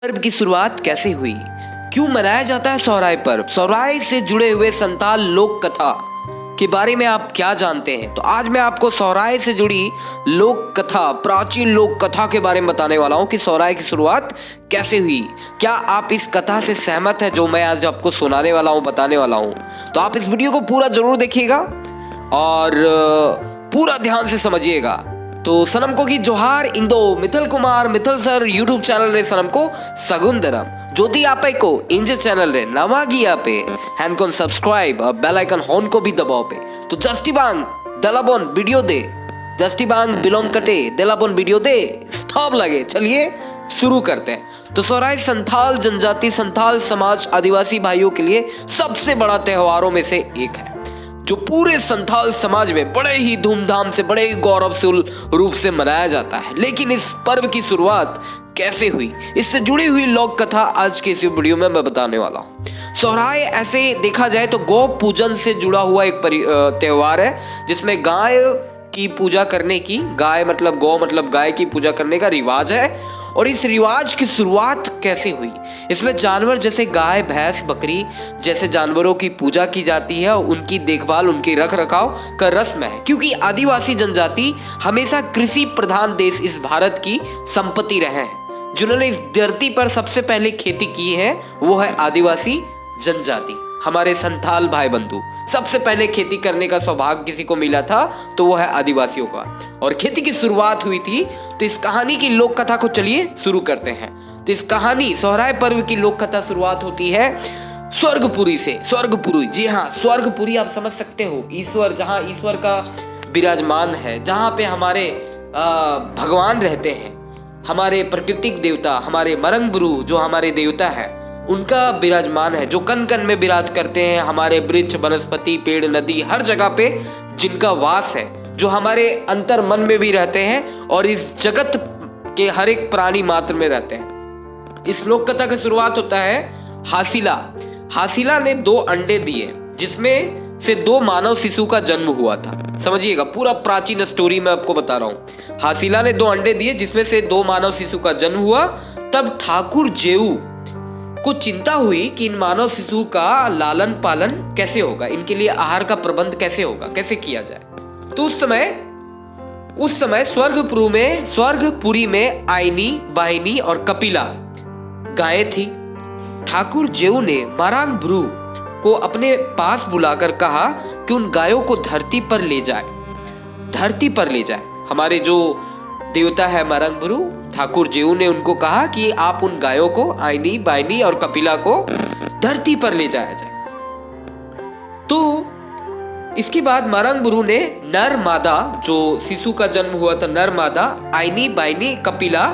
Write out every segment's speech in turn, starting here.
पर्व की शुरुआत कैसे हुई? क्यों मनाया जाता है सोहराय पर्व? सोहराय से जुड़े हुए संथाल लोक कथा के बारे में आप क्या जानते हैं? तो आज मैं आपको सोहराय से जुड़ी लोक कथा, प्राचीन लोक कथा के बारे में बताने वाला हूं कि सोहराय की शुरुआत कैसे हुई। क्या आप इस कथा से सहमत हैं जो मैं आज आपको सुनाने वाला हूं, बताने वाला हूं? तो आप इस वीडियो को पूरा जरूर देखिएगा और पूरा ध्यान से समझिएगा। तो सनम को की जोहार इंदो Mithal Kumar Mithal sir YouTube channel रे सनम को सगुंदरम ज्योति आपे को इंज चैनल रे नवा गिया पे हैंड को सब्सक्राइब और बेल आइकन हॉन को भी दबाओ पे। तो जस्टी बांग दलाबोन वीडियो दे, जस्टी बांग बिलोंग कटे दलाबोन वीडियो दे स्थाप लगे। चलिए शुरू करते हैं। तो सोहराय संथाल जनजाति, संथाल समाज, आदिवासी भाइयों के लिए सबसे बड़ा त्योहारों में से एक है जो पूरे संथाल समाज में बड़े ही धूमधाम से, बड़े ही गौरवपूर्ण रूप से मनाया जाता है। लेकिन इस पर्व की शुरुआत कैसे हुई, इससे जुड़ी हुई लोक कथा आज के इस वीडियो में मैं बताने वाला हूँ। सोहराय ऐसे देखा जाए तो गौ पूजन से जुड़ा हुआ एक त्योहार है जिसमें गाय की पूजा करने की, गाय मतलब गौ मतलब गाय की पूजा करने का रिवाज है। और इस रिवाज की शुरुआत कैसे हुई? इसमें जानवर जैसे गाय, भैंस, बकरी जैसे जानवरों की पूजा की जाती है और उनकी देखभाल, उनकी रख रखाव का रस्म है। क्योंकि आदिवासी जनजाति हमेशा कृषि प्रधान देश इस भारत की संपत्ति रहे हैं। जिन्होंने इस धरती पर सबसे पहले खेती की है वो है आदिवासी जनजाति। हमारे संथाल भाई बंधु सबसे पहले खेती करने का सौभाग्य किसी को मिला था तो वो है आदिवासियों का, और खेती की शुरुआत हुई थी। तो इस कहानी की लोक कथा को चलिए शुरू करते हैं। तो इस कहानी सोहराय पर्व की लोक कथा शुरुआत होती है स्वर्गपुरी से। स्वर्गपुरी, जी हाँ, स्वर्गपुरी आप समझ सकते हो, ईश्वर, जहाँ ईश्वर का विराजमान है, जहाँ पे हमारे भगवान रहते हैं, हमारे प्राकृतिक देवता, हमारे मरंगबुरु जो हमारे देवता है उनका विराजमान है, जो कन कन में विराज करते हैं। हमारे वृक्ष, वनस्पति, पेड़, नदी, हर जगह पे जिनका वास है, जो हमारे अंतर मन में भी रहते हैं और इस जगत के हर एक प्राणी मात्र में रहते हैं। इस लोक कथा की शुरुआत होता है हासिला। हासिला ने 2 अंडे दिए जिसमें से 2 मानव शिशु का जन्म हुआ था। समझिएगा, पूरा प्राचीन स्टोरी मैं आपको बता रहा हूँ। हासिला ने 2 अंडे दिए जिसमें से 2 मानव शिशु का जन्म हुआ। तब ठाकुर जेऊ को चिंता हुई कि इन मानव शिशु का लालन पालन कैसे होगा, इनके लिए आहार का प्रबंध कैसे होगा, कैसे किया जाए। तो उस समय स्वर्गपुरी में आइनी, बाहिनी और कपिला गायें थी। ठाकुर जेऊ ने मारांगब्रू को अपने पास बुलाकर कहा कि उन गायों को धरती पर ले जाए। हमारे जो देवता है मारांगब्रू, ठाकुर जेऊ ने उनको कहा कि आप उन गायों को, आइनी, बाइनी और कपिला को धरती पर ले जाया जाए। तो इसके बाद मारांगब्रू ने नर मादा, जो शिशु का जन्म हुआ था, नर मादा, आइनी, बाइनी, कपिला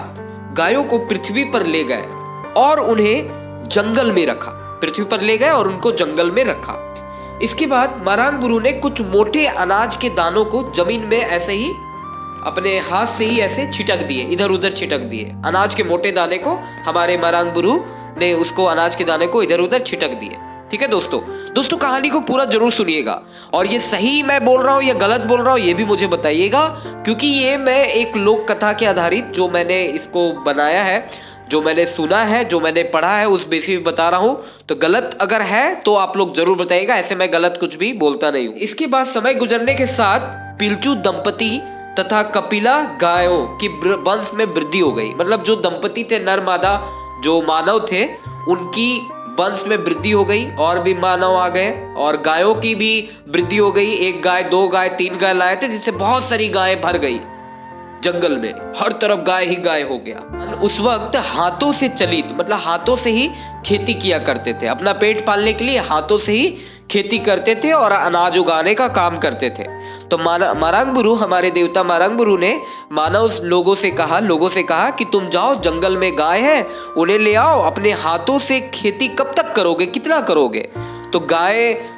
गायों को पृथ्वी पर ले गए और उन्हें जंगल में रखा। पृथ्वी पर ले गए और उनको जंगल में रखा। इसके बाद मारांगब्रू ने कुछ मोटे अनाज के दानों को जमीन में ऐसे ही अपने हाथ से ही ऐसे छिटक दिए, इधर उधर छिटक दिए। अनाज के मोटे दाने को हमारे मारांगब्रू ने उसको, अनाज के दाने को इधर उधर छिटक दिए। ठीक है दोस्तों कहानी को पूरा जरूर सुनिएगा और ये सही मैं बोल रहा हूँ या गलत बोल रहा हूँ ये भी मुझे बताइएगा, क्योंकि ये मैं एक लोक कथा के आधारित जो मैंने इसको बनाया है, जो मैंने सुना है, जो मैंने पढ़ा है, उस बेसिस पे बता रहा हूँ। तो गलत अगर है तो आप लोग जरूर बताइएगा, ऐसे मैं गलत कुछ भी बोलता नहीं हूँ। इसके बाद समय गुजरने के साथ पिलचू दंपति तथा कपिला गायों की वंश में वृद्धि हो गई। मतलब जो दंपति थे, नर मादा जो मानव थे, उनकी वंश में वृद्धि हो गई और भी मानव आ गए और गायों की भी वृद्धि हो गई। 1 गाय, 2 गाय, 3 गाय लाए थे जिससे बहुत सारी गायें भर गई जंगल में, हर तरफ गाय ही गाय हो गया। उस वक्त हाथों से चलित, मतलब हाथों से ही खेती किया करते थे, अपना पेट पालने के लिए हाथों से ही खेती करते थे और अनाज उगाने का काम करते थे। तो मारांगब्रू, हमारे देवता मारांगब्रू ने मानव लोगों से कहा कि तुम जाओ, जंगल में गाय है, उन्हें ले आओ, अपने हाथों से खेती कब तक करोगे, कितना करोगे? तो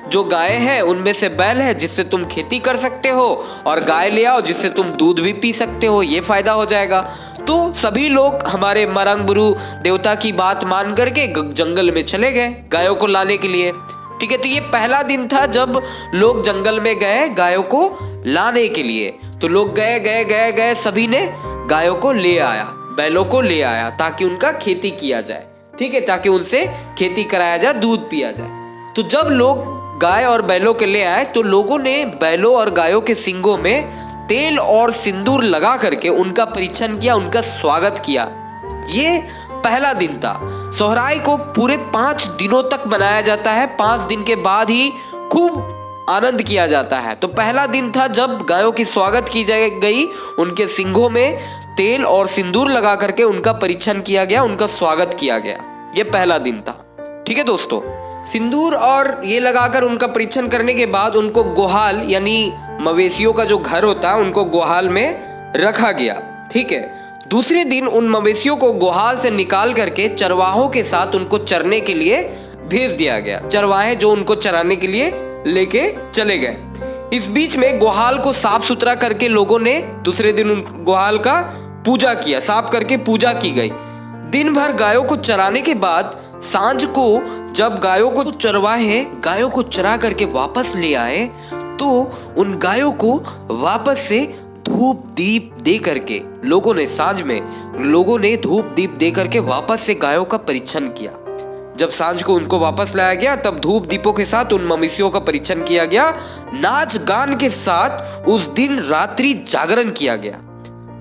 जो गाय है उनमें से बैल है जिससे तुम खेती कर सकते हो, और गाय ले आओ जिससे तुम दूध भी पी सकते हो, ये फायदा हो जाएगा। तो सभी लोग हमारे मारांगब्रू देवता की बात मान करके जंगल में चले गए गायों को लाने के लिए। ठीक है, तो ये पहला दिन था जब लोग जंगल में गए गायों को लाने के लिए। तो लोग गए, सभी ने गायों को ले आया। बैलों को ले आया ताकि उनका खेती किया जाए, ठीक है, ताकि उनसे खेती कराया जाए, दूध पिया जाए। तो जब लोग गाय और बैलों के ले आए तो लोगों ने बैलों और गायों के सींगों में तेल और सिंदूर लगा करके उनका परीक्षण किया, उनका स्वागत किया। ये पहला दिन था। सोहराय को पूरे 5 दिनों तक मनाया जाता है। 5 दिन के बाद ही खूब आनंद किया जाता है। तो पहला दिन था जब गायों की स्वागत की गई, उनके सींगों में तेल और सिंदूर लगा करके उनका परीक्षण किया गया, उनका स्वागत किया गया। ये पहला दिन था, ठीक है दोस्तों। सिंदूर और ये लगाकर उनका परीक्षण करने के बाद उनको गोहाल यानी मवेशियों का जो घर होता है उनको गोहाल में रखा गया, ठीक है। दूसरे दिन उन मवेशियों को गोहाल से निकाल करके चरवाहों के साथ उनको चरने के लिए भेज दिया गया। चरवाहे जो उनको चराने के लिए लेके चले गए। इस बीच में गोहाल को साफ सुथरा करके लोगों ने दूसरे दिन उन गोहाल का पूजा किया, साफ करके पूजा की गई। दिन भर गायों को चराने के बाद सांझ को जब गायों को चरवाहे गायों को चरा करके वापस ले आए तो उन गायों को वापस से धूप दीप दे करके लोगों ने सांझ में लोगों ने धूप दीप दे करके वापस से गायों का परीक्षण किया। जब सांझ को उनको वापस लाया गया तब धूप दीपों के साथ उन मवेशियों का परीक्षण किया गया। नाच गान के साथ उस दिन रात्रि जागरण किया गया,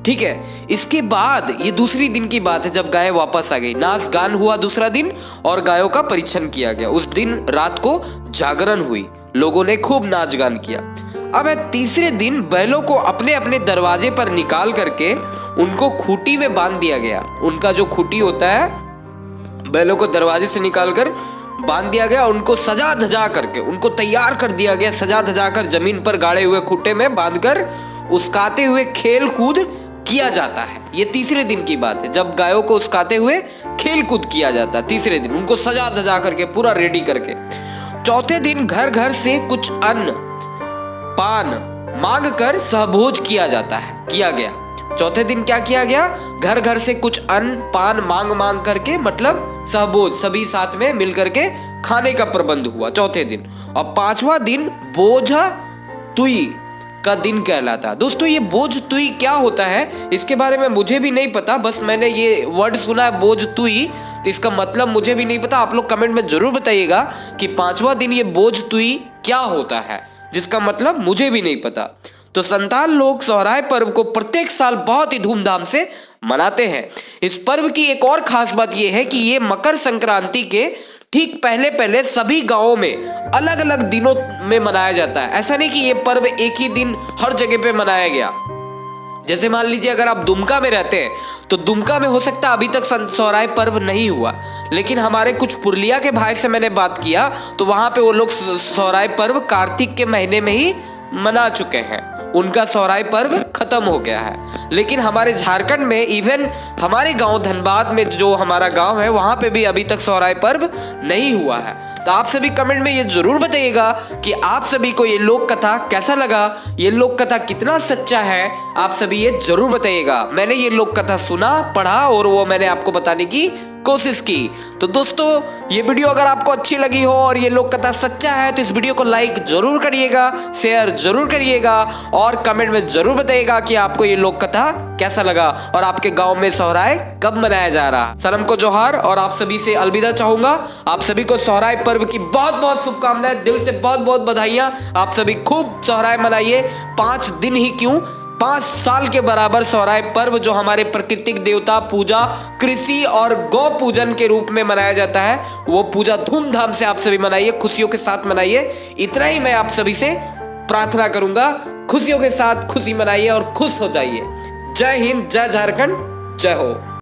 ठीक है। इसके बाद ये दूसरी दिन की बात है जब गाय वापस आ गई। नाच गान हुआ दूसरा दिन और गायों का परीक्षण किया गया। उस दिन रात को जागरण हुई, लोगों ने खूब नाच गान किया। अब तीसरे दिन बैलों को अपने अपने दरवाजे पर निकाल करके उनको खूंटी में बांध दिया गया। उनका जो खूंटी होता है बैलों को दरवाजे से निकालकर बांध दिया गया। उनको सजा धजा करके उनको तैयार कर दिया गया। सजा धजा कर जमीन पर गाड़े हुए खूंटे में बांधकर उसकाते हुए खेल कूद किया जाता है। ये तीसरे दिन की बात है जब गायों को उसकाते हुए खेल कूद किया जाता है। तीसरे दिन उनको सजा धजा करके पूरा रेडी करके। चौथे दिन घर घर से कुछ अन्न पान मांग कर सहभोज किया गया। चौथे दिन क्या किया गया? घर घर से कुछ अन्न पान मांग करके, मतलब सहभोज, सभी साथ में मिल करके खाने का प्रबंध हुआ चौथे दिन। और 5वां दिन बोझा तुई का दिन कहलाता है। दोस्तों ये बोझ तुई क्या होता है इसके बारे में मुझे भी नहीं पता, बस मैंने ये वर्ड सुना है बोझ तुई, तो इसका मतलब मुझे भी नहीं पता। आप लोग कमेंट में जरूर बताइएगा कि 5वां दिन ये बोझ तुई क्या होता है, जिसका मतलब मुझे भी नहीं पता। तो संताल लोग सोहराय पर्व को प्रत्येक साल बहुत ही धूमधाम से मनाते हैं। इस पर्व की एक और खास बात यह है कि ये मकर संक्रांति के ठीक पहले सभी गांवों में अलग अलग दिनों में मनाया जाता है। ऐसा नहीं कि ये पर्व एक ही दिन हर जगह पे मनाया गया। जैसे मान लीजिए अगर आप दुमका में रहते हैं तो दुमका में हो सकता है अभी तक सोहराय पर्व नहीं हुआ, लेकिन हमारे कुछ पुरुलिया के भाई से मैंने बात किया तो वहां पे वो लोग सोहराय पर्व कार्तिक के महीने में ही मना चुके हैं। उनका सोहराय पर्व खत्म हो गया है। लेकिन हमारे झारखंड में, इवन हमारे गांव धनबाद में जो हमारा गांव है, वहां पे भी अभी तक सोहराय पर्व नहीं हुआ है। तो आप सभी कमेंट में ये जरूर बताइएगा कि आप सभी को ये लोक कथा कैसा लगा, ये लोक कथा कितना सच्चा है, आप सभी ये जरूर बताइएगा। मैंने ये लोक कथा सुना, पढ़ा और वो मैंने आपको बताने की कोशिश की। तो दोस्तों ये वीडियो अगर आपको अच्छी लगी हो और ये लोक कथा सच्चा है तो इस वीडियो को लाइक जरूर करिएगा, शेयर जरूर करिएगा और कमेंट में जरूर बताइएगा कि आपको ये लोक कथा कैसा लगा और आपके गांव में सोहराय कब मनाया जा रहा है। सनम को जोहार और आप सभी से अलविदा चाहूंगा। आप सभी को सोहराय पर्व की बहुत बहुत शुभकामनाएं, दिल से बहुत बहुत बधाइयां। आप सभी खूब सोहराय मनाइए। 5 दिन ही क्यों, 5 साल के बराबर सोहराय पर्व जो हमारे प्राकृतिक देवता पूजा, कृषि और गौ पूजन के रूप में मनाया जाता है, वो पूजा धूमधाम से आप सभी मनाइए, खुशियों के साथ मनाइए। इतना ही मैं आप सभी से प्रार्थना करूंगा। खुशियों के साथ खुशी मनाइए और खुश हो जाइए। जय हिंद, जय झारखंड, जय हो।